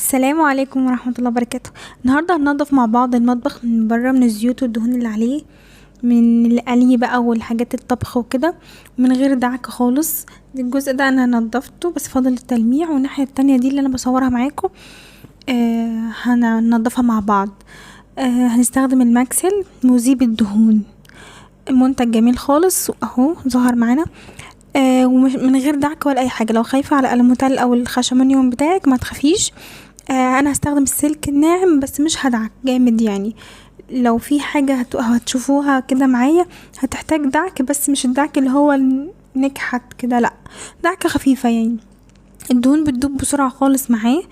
السلام عليكم ورحمة الله وبركاته. النهاردة هننضف مع بعض المطبخ من بره، من الزيوت والدهون اللي عليه، من القلي بقى والحاجات الطبخ وكده، من غير دعك خالص. الجزء ده انا نضفته بس فاضل التلميع، والناحية التانية دي اللي انا بصورها معاكم هننضفها مع بعض. هنستخدم الماكسل مذيب الدهون، منتج جميل خالص اهو ظهر معانا. ومش من غير دعك ولا اي حاجه. لو خايفه على الالوميتال او الخشمونيوم بتاعك ما تخافيش. انا هستخدم السلك الناعم بس مش هدعك جامد يعني. لو في حاجه هتشوفوها كده معايا هتحتاج دعك، بس مش الدعك اللي هو نكحت كده، لا، دعكه خفيفه يعني. الدهون بتدوب بسرعه خالص معاه،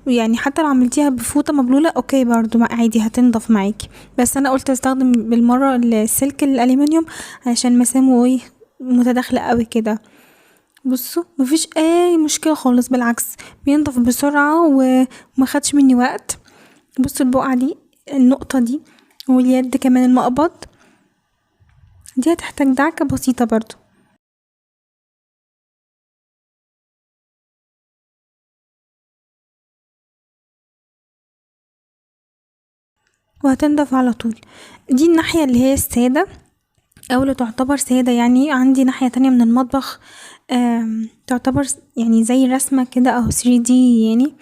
يعني حتى لو عملتيها بفوطه مبلوله اوكي برضو عادي هتنضف معاكي. بس انا قلت استخدم بالمره السلك الالومنيوم علشان مسامه ايه متداخله قوي كده. بصوا مفيش اي مشكله خالص، بالعكس بينضف بسرعه وما خدش مني وقت. بصوا البقعه دي، النقطه دي، واليد كمان المقبض دي هتحتاج دعكه بسيطه برضو، وهتنضف على طول. دي الناحيه اللي هي الساده او اللي تعتبر ساده. يعني عندي ناحيه تانية من المطبخ تعتبر يعني زي رسمه كده او 3D يعني،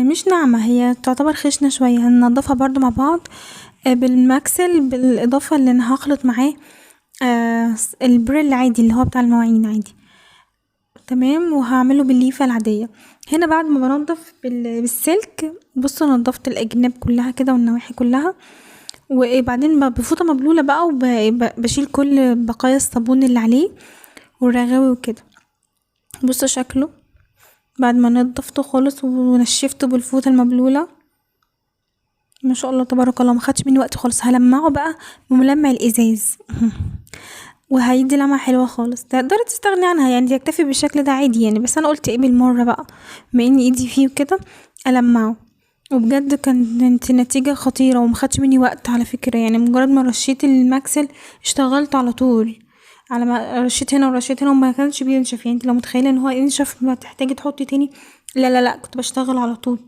مش ناعمة، هي تعتبر خشنة شوية. هننضفها برضو مع بعض بالماكسل، بالإضافة اللي أنا هخلط معاه البريل عادي اللي هو بتاع المواعين عادي. تمام، وهعمله بالليفة العادية. هنا بعد ما بنضف بالسلك، بصوا نضفت الأجناب كلها كده والنواحي كلها، وبعدين بفوطة مبلولة بقى وبشيل كل بقايا الصابون اللي عليه والرغاوي وكده. بصوا شكله بعد ما نضفته خالص ونشفته بالفوطة المبلولة، ما شاء الله تبارك الله، ما خدش مني وقت خالص. هلمعه بقى بملمع الازاز وهيدي لمعة حلوة خالص. تقدري تستغني عنها يعني، تكتفي بالشكل ده عادي يعني، بس انا قلت ايه بالمرة بقى بما اني ايدي فيه وكده المعه. وبجد كانت النتيجة خطيرة وما خدش مني وقت على فكرة. يعني مجرد ما رشيت الماكسل اشتغلت على طول، على ما رشيت هنا ورشيت هنا وما كانش بينشف. يعني انت لو متخيلة ان هو ينشف ما تحتاجي تحطي تاني، لا لا لا، كنت بشتغل على طول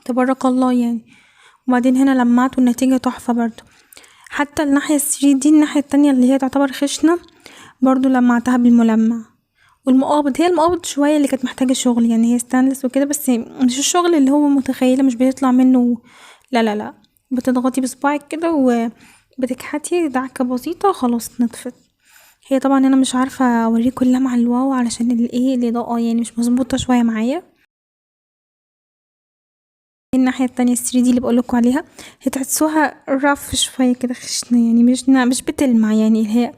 تبارك الله يعني. وبعدين هنا لمعت والنتيجة تحفة برضو. حتى الناحية الثري دي، الناحية التانية اللي هي تعتبر خشنة، برضو لمعتها بالملمع. والمقابض، هي المقابض شوية اللي كانت محتاجة شغل، يعني هي ستانلس وكده، بس مش الشغل اللي هو متخيلة، مش بيطلع منه، لا لا لا، بتضغطي بصباعك كده وبتكحتي دعكة بسيطة خلاص نطفت. هي طبعا انا مش عارفة اوريكم اللمعة الواو علشان الايه الاضاءة يعني مش مظبوطة شوية معايا. الناحية التانية الثري دي اللي بقولكوا عليها، هي تحسوها رف شوية كده خشنة يعني، مش بتلمع يعني. هي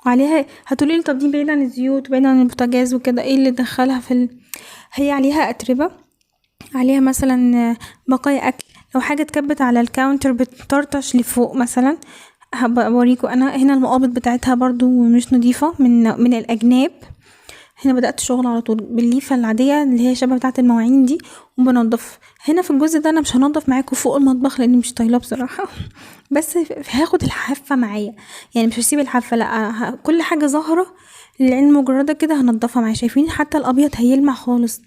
وعليها هتقولي لي طب دي بعيد عن الزيوت وبعيد عن البوتاجاز وكده، ايه اللي دخلها هي عليها أتربة، عليها مثلا بقايا أكل، لو حاجة اتكبت على الكاونتر بتطرطش لفوق مثلا. هبقى اوريكم. انا هنا المقابض بتاعتها برضو مش نظيفة من الأجناب. هنا بدأت شغل على طول بالليفة العادية اللي هي شبه بتاعة المواعين دي، وبنضف. هنا في الجزء ده انا مش هنضف معاكم فوق المطبخ لاني مش طايله بصراحة بس هاخد الحافة معايا، يعني مش هسيب الحافة، لا، كل حاجة ظاهرة للعين مجردة كده هنضفها معايا. شايفين حتى الابيض هيلمع خالص.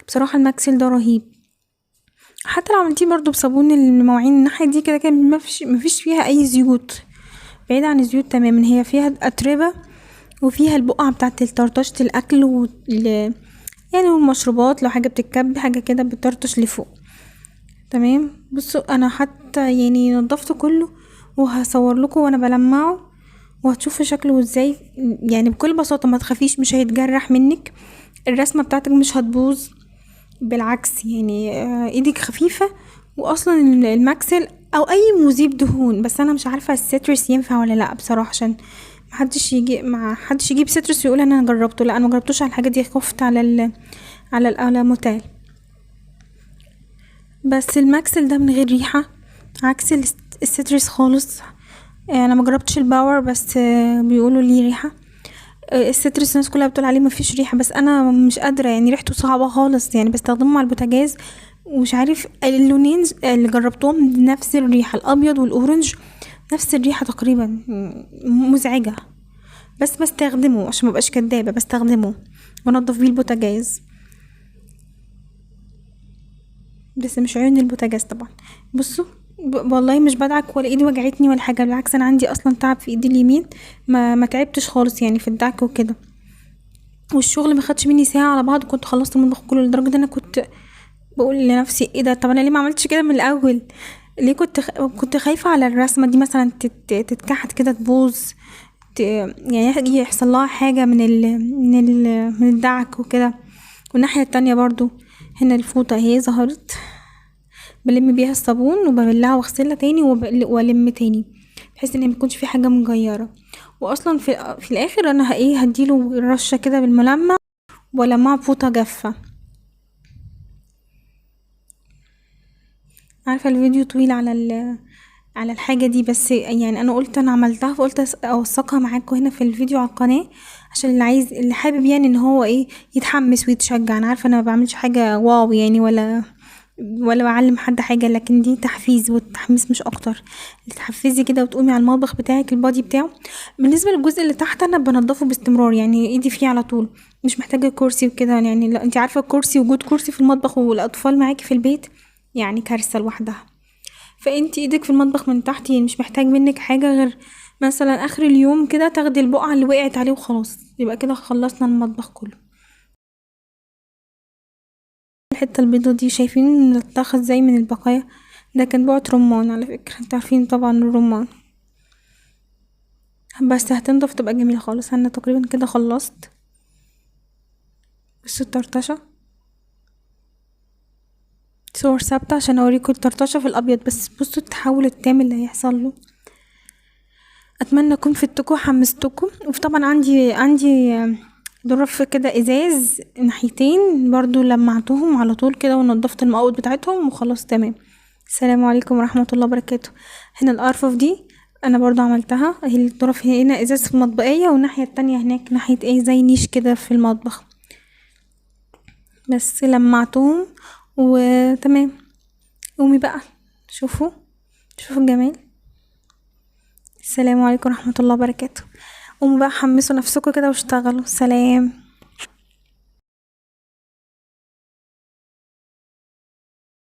بصراحة الماكسل ده رهيب. حتى لو عملتيه برضو بصابون المواعين الناحية دي كده كده مفيش فيها اي زيوت، بعيد عن الزيوت تماما. هي فيها أتربة وفيها البقعة بتاعت طرطشة الأكل يعني والمشروبات، لو حاجة بتتكب حاجة كده بتطرطش لفوق. تمام، بصوا أنا حتى يعني نضفته كله وهصور لكم وانا بلمعه وهتشوفوا شكله ازاي. يعني بكل بساطة ما تخافيش، مش هيتجرح منك، الرسمة بتاعتك مش هتبوظ، بالعكس يعني. ايدك خفيفة. واصلا الماكسل او اي مذيب دهون، بس انا مش عارفة السيترس ينفع ولا لا بصراحة، عشان محدش يجيب سيترس ويقول انا جربته، لا انا مجربتوش على الحاجات دي، خفت على الالموتال. بس الماكسل ده من غير ريحة عكس السيترس خالص. انا مجربتش الباور بس بيقولوا ليه ريحة. السيترس الناس كلها بتقول عليه مفيش ريحة، بس انا مش قادرة يعني، ريحته صعبة خالص يعني، بستخدمه مع البوتاجاز ومش عارف اللونين اللي جربتهم نفس الريحة، الابيض والاورنج نفس الريحة تقريبا، مزعجة. بس بستخدمه عشان مبقاش كدابة، بستخدمه بنضف بيه البوتاجاز. بس مش عيون البوتاجاز طبعا. بصوا، والله مش بدعك ولا ايدي وجعتني ولا حاجه، بالعكس انا عندي اصلا تعب في ايدي اليمين، ما تعبتش خالص يعني في الدعك وكده. والشغل ما خدش مني ساعه على بعض، كنت خلصت المطبخ كله، لدرجه ان انا كنت بقول لنفسي ايه ده، طب انا ليه ما عملتش كده من الاول؟ ليه كنت خايفه على الرسمه دي مثلا تتكحت كده تبوظ، يعني يجي يحصل لها حاجه من الدعك وكده. والناحيه التانية برضو هنا الفوطه اهي ظهرت، بلم بيها الصابون وببلها واغسلها تاني والم تاني، بحيث ان ميكونش في حاجه مجيره. واصلا في الاخر انا هديله رشه كده بالملمع ولمعه بفوطه جافه. عارفه الفيديو طويل على الحاجه دي، بس يعني انا قلت انا عملتها، فقلت اوثقها معاكم هنا في الفيديو على القناه، عشان اللي حابب يعني ان هو يتحمس ويتشجع. انا عارفه انا ما بعملش حاجه واو يعني، ولا بعلم حد حاجه، لكن دي تحفيز والتحميس مش اكتر. تحفزي كده وتقومي على المطبخ بتاعك البادي بتاعه. بالنسبه للجزء اللي تحت انا بنضفه باستمرار، يعني ايدي فيه على طول، مش محتاجه كرسي وكده يعني. لا انت عارفه الكرسي، وجود كرسي في المطبخ والاطفال معاكي في البيت يعني كارثه لوحدها. فانت ايدك في المطبخ من تحت، يعني مش محتاج منك حاجه غير مثلا اخر اليوم كده تاخدي البقعه اللي وقعت عليه وخلاص، يبقى كده خلصنا المطبخ كله. الحته البيضه دي شايفين اتاخد ازاي من البقايا؟ ده كان بقعة رمان على فكره، انتوا عارفين طبعا الرمان. بس هتنضف تبقى جميله خالص. انا تقريبا كده خلصت. بصوا الطرطشه، صور ثابته عشان اوريكم الطرطشه في الابيض، بس بصوا التحول التام اللي هيحصل له. اتمنى اكون فدتكم وحمستكم. وطبعا عندي ظرف كده ازاز ناحيتين برضو، لمعتهم على طول كده ونضفت المقاوض بتاعتهم وخلاص تمام. السلام عليكم ورحمة الله وبركاته. هنا الارفف دي انا برضو عملتها اهي. الظرف هنا ازاز في مطبقية، والناحية التانية هناك ناحية زي نيش كده في المطبخ، بس لمعتهم وتمام. قومي بقى، شوفوا الجمال. السلام عليكم ورحمة الله وبركاته. قوموا بقى حمسوا نفسكم كده واشتغلوا. سلام.